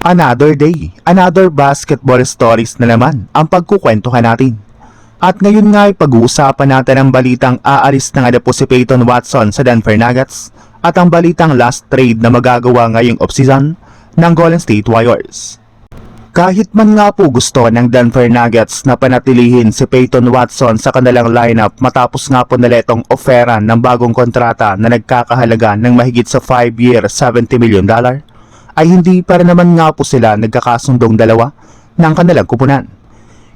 Another day, another basketball stories na naman ang pagkukwentuhan natin. At ngayon nga ay pag-uusapan natin ang balitang aalis na nga na po si Peyton Watson sa Denver Nuggets at ang balitang last trade na magagawa ngayong offseason ng Golden State Warriors. Kahit man nga po gusto ng Denver Nuggets na panatilihin si Peyton Watson sa kanilang lineup matapos nga po nila itong oferan ng bagong kontrata na nagkakahalaga ng mahigit sa 5-year $70 million, ay hindi pa rin naman nga po sila nagkakasundong dalawa ng kanilang kupunan.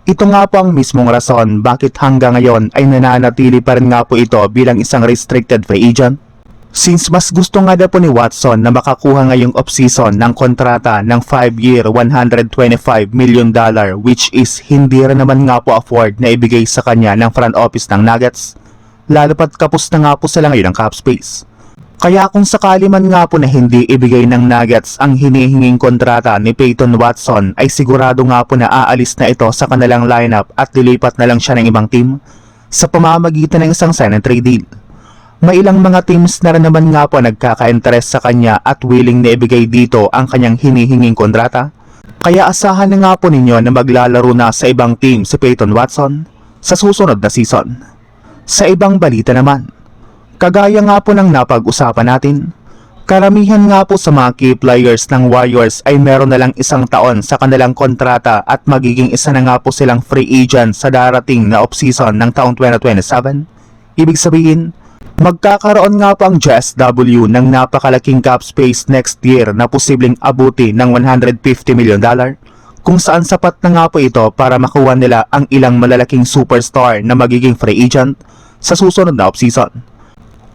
Ito nga po ang mismong rason bakit hanggang ngayon ay nananatili pa rin nga po ito bilang isang restricted free agent. Since mas gusto nga na po ni Watson na makakuha ngayong offseason ng kontrata ng 5-year $125 million, which is hindi rin naman nga po afford na ibigay sa kanya ng front office ng Nuggets, lalo pat kapos na nga po sila ngayon ng cap space. Kaya kung sakali man nga po na hindi ibigay ng Nuggets ang hinihinging kontrata ni Peyton Watson, ay sigurado nga po na aalis na ito sa kanilang lineup at lilipat na lang siya ng ibang team sa pamamagitan ng isang sign and trade deal. May ilang mga teams na rin naman nga po nagkaka-interest sa kanya at willing na ibigay dito ang kanyang hinihinging kontrata. Kaya asahan na nga po ninyo na maglalaro na sa ibang team si Peyton Watson sa susunod na season. Sa ibang balita naman, kagaya nga po ng napag-usapan natin, karamihan nga po sa mga key players ng Warriors ay meron na lang isang taon sa kanilang kontrata at magiging isa na nga po silang free agent sa darating na offseason ng taong 2027. Ibig sabihin, magkakaroon nga po ang JSW ng napakalaking cap space next year na posibleng abuti ng $150 million, kung saan sapat na nga po ito para makuha nila ang ilang malalaking superstar na magiging free agent sa susunod na offseason.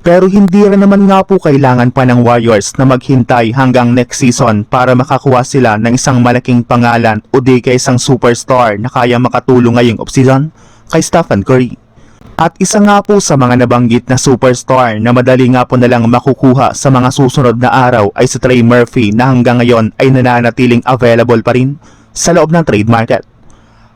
Pero hindi rin naman nga po kailangan pa ng Warriors na maghintay hanggang next season para makakuha sila ng isang malaking pangalan o di kay isang superstar na kaya makatulong ngayong offseason kay Stephen Curry. At isa nga po sa mga nabanggit na superstar na madali nga po nalang makukuha sa mga susunod na araw ay si Trey Murphy na hanggang ngayon ay nananatiling available pa rin sa loob ng trade market.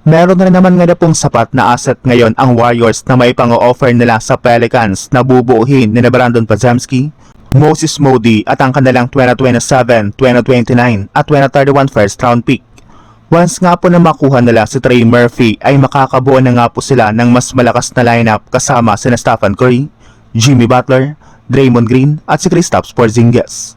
Meron na naman nga na pong sapat na asset ngayon ang Warriors na may pang-o-offer nila sa Pelicans na bubuuhin ni Brandon Podziemski, Moses Moody at ang kanilang 2027, 2029 at 2031 first round pick. Once nga po na makuha nila si Trey Murphy ay makakabuo na nga po sila ng mas malakas na lineup kasama sina Stephen Curry, Jimmy Butler, Draymond Green at si Kristaps Porzingis.